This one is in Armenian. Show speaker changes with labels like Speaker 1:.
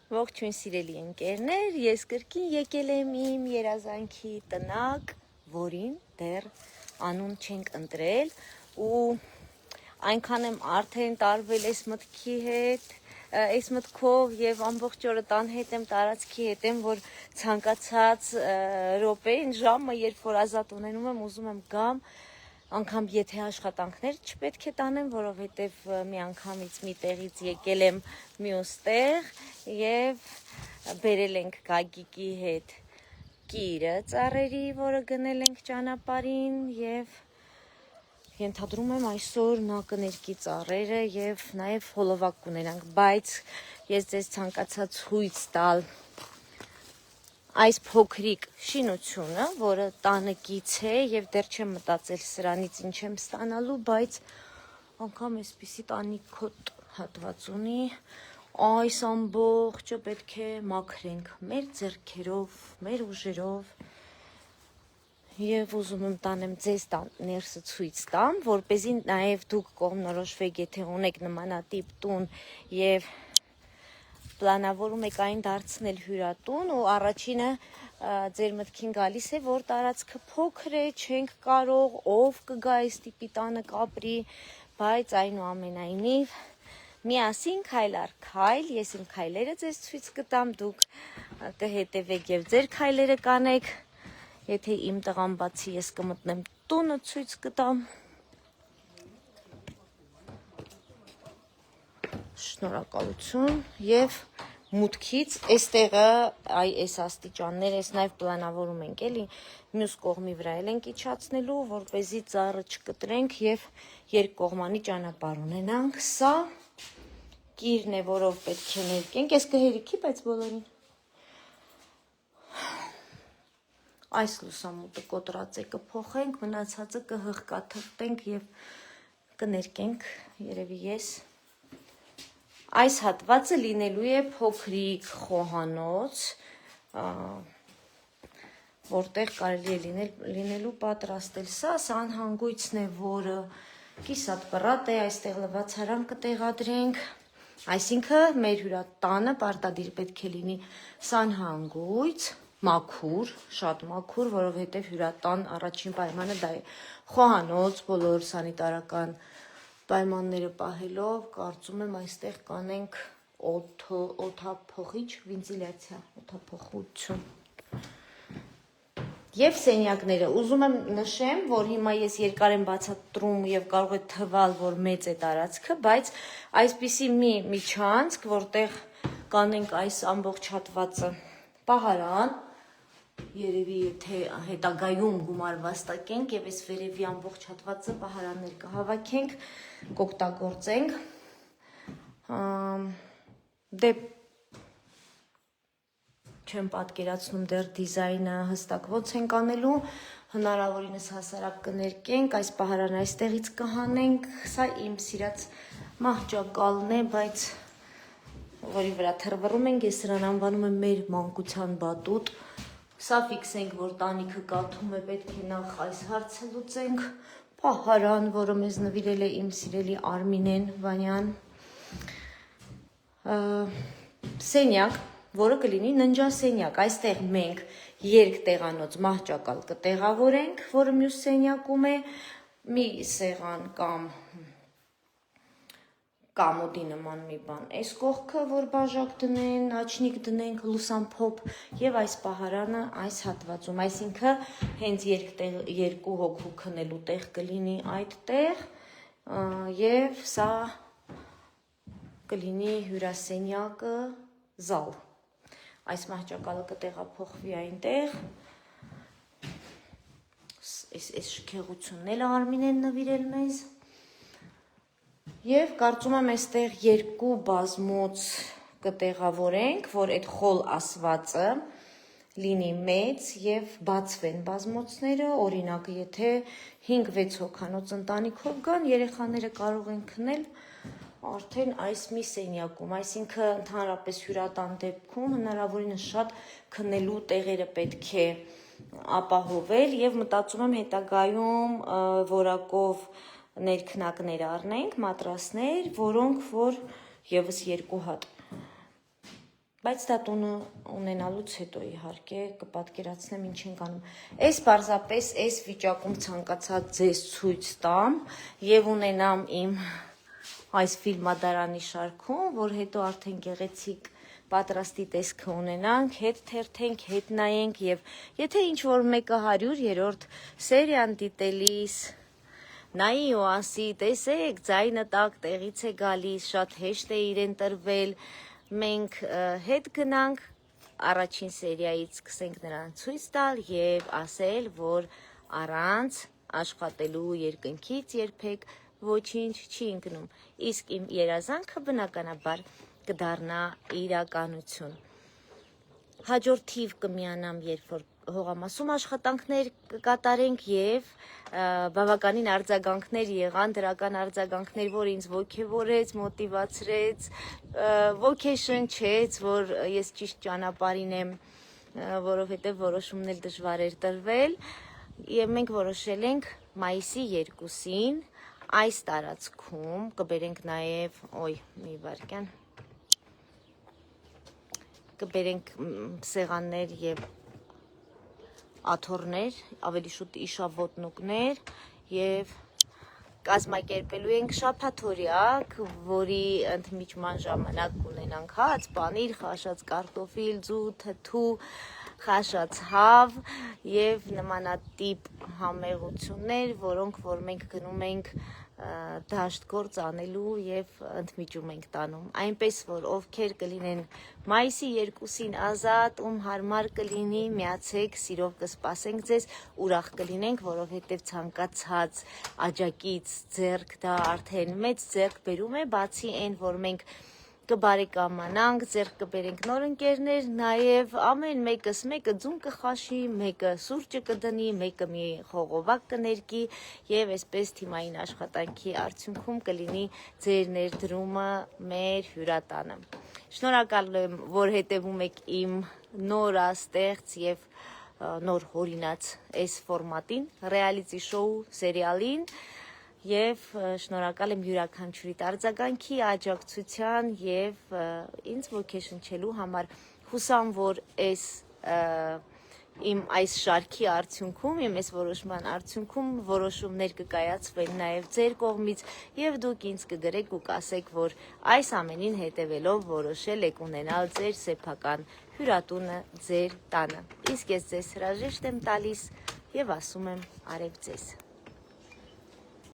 Speaker 1: Ողջույն սիրելի ընկերներ, ես կրկին եկել եմ իմ երազանքի տնակ, որին դեռ անուն չենք ընտրել ու այնքան եմ արդեն տարվել այս մտքի հետ, այս մտքով եւ ամբողջ օրը տան հետ եմ, տարածքի հետ եմ, որ ցանկացած րոպեին ժամը, երբ որ ազատ ունենում եմ, ուզում եմ գամ, անգամ եթե աշխատանքներ չպետք է տանեմ, որովհետև մի անգամից մի տեղից եկել եմ մյուս տեղ եւ բերել ենք Գագիկի հետ կիրը ծառերի, որը գնել ենք ճանապարհին եւ ենթադրում եմ այսօր նա կներկի ծառերը եւ նաեւ հոլովակ կունենանք, բայց ես ձեզ ցանկացա ցույց տալ այս փոքրիկ շինությունը, որը տանեկից է եւ դեռ չեմ մտածել սրանից ինչ եմ ստանալու, բայց անգամ այսպիսի տանիքոտ հատված ունի, այս ամբողջը պետք է մաքրենք մեր ձեռքերով, մեր ուժերով եւ ուզում եմ տանեմ ձեզ ներսը ցույց տամ, որպեսզի նաեւ դուք կողմնորոշվեք, եթե ունեք նմանատիպ տուն եւ պլանավորում եք այն դարձնել հյուրատուն ու առաջինը ձեր մտքին գալիս է, որ տարածքը փոքր է, չենք կարող, ով կգա այս տիպի տանը կապրի, բայց այնուամենայնիվ միասին քայլ առ քայլ, ես իմ քայլերը ձեզ ցույց կտամ, դուք կհետևեք եւ ձեր քայլերը կանեք, եթե իմ տղան բացի ես կմտնեմ տունը ցույց կտամ։ Շնորհակալություն եւ մուտքից այստեղը այս աստիճանները ես նաեւ պլանավորում ենք էլի մյուս կողմի վրա ենք իջացնելու, որպեսզի ծառը չկտրենք եւ երկկողմանի ճանապարհ ունենանք։ Սա կիրն է, որով պետք է ներկենք, ես կհերիքի, բայց բոլորին այս լուսամուտը կոտրած է կփոխենք, մնացածը կհղկաթղթենք եւ կներկենք, երևի ես Այս հատվածը լինելու է փոքրիկ խոհանոց, որտեղ կարելի է լինելու պատրաստել սա անհանգույցն է, որը կիսատ պռատ է, այստեղ լվացարան կտեղադրենք, այսինքն մեր հյուրատանը պարտադիր պետք է լինի սանհանգույց, մաքուր, շատ մաքուր, որովհետև հյուրատան առաջին պայմանը դա է խոհանոց, բոլոր սանիտարական պայմանները պահելով, կարծում եմ այստեղ կանենք օդափոխիչ վենտիլյացիա, օդափոխություն։ Եվ սենյակները, ուզում եմ նշեմ, որ հիմա ես երկար եմ բացատրում եւ կարող է թվալ, որ մեծ է տարածքը, բայց այսպիսի մի միջանցք, որտեղ կանենք այս ամբողջ հատվածը պահարան, երևի եթե հետագայում գումար վաստակենք եւ այս վերևի ամբողջ հատվածը պահարաններ կհավաքենք, կօգտագործենք, դե չեմ պատկերացնում դեռ դիզայնը հստակ ոնց ենք անելու, հնարավորինս հասարակ կներկենք, այս պահարանը այստեղից կհանենք, սա իմ սիրած մահճակալն է, բայց որի վրա թռվռում ենք, ես սրան անվանում եմ մեր մանկության բատուտ, սա ֆիքսենք, որ տանիքը կաթում է, պետք է նախ այս հարցը լուծենք, պահարան, որը մեզ նվիրել է իմ սիրելի Արմինեն Վանյան, սենյակ, որը կլինի ննջասենյակ, այստեղ մենք երկտեղանոց մահճակալ կտեղավորենք, որը մյուս սենյակում է, մի սեղան կամ կամոդի նման մի բան, այս կողքը, որ բաժակ դնեն, աչնիկ դնենք, լուսամփոփ եւ այս պահարանը այս հատվածում, այսինքն հենց երկու հոգու քնելու տեղ կլինի այդտեղ եւ սա կլինի հյուրասենյակը, զալ։ Այս մահճակալը կտեղափոխվի այնտեղ, այս շքեղությունն էլ Արմինեն նվիրել մեզ Եվ կարծում եմ այստեղ երկու բազմոց կտեղավորենք, որ այդ խոլ ասվածը լինի մեծ եւ բացվեն բազմոցները, օրինակ եթե 5-6 հոգանոց ընտանիքով գան, երեխաները կարող են քնել արդեն այս մի սենյակում, այսինքն ընդհանրապես հյուրատան դեպքում հնարավորինս շատ քնելու տեղերը պետք է ապահովել եւ մտածում եմ հետագայում որակով ներքնակներ առնենք, մատրասներ, որոնք որ եւս երկու հատ Բայց դա տունը ունենալուց հետո իհարկե կպատկերացնեմ ինչ ենք անում։ Այս պարզապես այս վիճակում ցանկացա ձեզ ցույց տամ եւ ունենամ իմ այս ֆիլմադարանի շարքում, որ հետո արդեն գեղեցիկ պատրաստի տեսքը ունենանք, հետ թերթենք, հետ նայենք եւ եթե ինչ որ մեկը 100-րդ սերիան դիտելիս նայի ու ասի, տեսեք, ձայնը տակ տեղից է գալիս, շատ հեշտ է իրեն տրվել, մենք հետ գնանք առաջին սերիայից սկսենք նրան ցույց տալ եւ ասել, որ առանց աշխատելու երկնքից երբեք ոչինչ չի ընկնում։ Իսկ իմ երազանքը բնականաբար կդառնա իրականություն։ Հաջորդ թիվ կմիանամ, երբ որ հողամասում աշխատանքներ կկատարենք եւ բավականին արձագանքներ եղան, դրական արձագանքներ, որ ինձ ոգևորեց, մոտիվացրեց, ոգեշնչեց, որ ես ճիշտ ճանապարհին եմ, որովհետեւ որոշումն էլ դժվար էր տրվել եւ մենք որոշել ենք մայիսի 2-ին այս տարածքում կբերենք նաեւ, մի վարքյան կբերենք սեղաններ եւ աթոռներ, ավելի շուտ իշավոտնուկներ եւ կազմակերպելու ենք շաբաթօրյակ, որի ընդմիջման ժամանակ կունենանք հաց, պանիր, խաշած կարտոֆիլ, ձու, թթու, խաշած հավ եւ նմանատիպ համեղություններ, որոնք որ մենք գնում ենք դաշտ գործ անելու եւ ընդմիջում ենք տանում, այնպես որ ովքեր կլինեն մայիսի 2-ին ազատ, ում հարմար կլինի, միացեք, սիրով կսպասենք ձեզ, ուրախ կլինենք, որովհետեւ ցանկացած աջակից ձեռք դա արդեն մեծ ձեռք բերում է, բացի այն, որ մենք կբարեկամանանք, ձեռք կբերենք նոր ընկերներ, նաև ամեն մեկը ձուն կխաշի, մեկը սուրճը կդնի, մեկը մի խողովակ կներկի եւ այսպես թիմային աշխատանքի արդյունքում կլինի ձեր ներդրումը մեր հյուրատանը։ Շնորհակալ եմ, որ հետևում եք իմ նորաստեղծ եւ նոր հորինած այս ֆորմատին, ռեալիզի շոու սերիալին եւ շնորհակալ եմ յուրաքանչյուրի արձագանքի, աջակցության եւ ինձ ոգեշնչելու համար։ Հուսամ, որ իմ այս շարքի արդյունքում, իմ այս որոշման արդյունքում որոշումներ կկայացվեն նաեւ ձեր կողմից եւ դուք ինձ կգրեք ու կասեք, որ այս ամենին հետեւելով որոշել եք ունենալ ձեր սեփական հյուրատունը ձեր տանը։ Իսկ ես ձեզ հրաժեշտ եմ տալիս եւ ասում եմ արեւ ձեզ։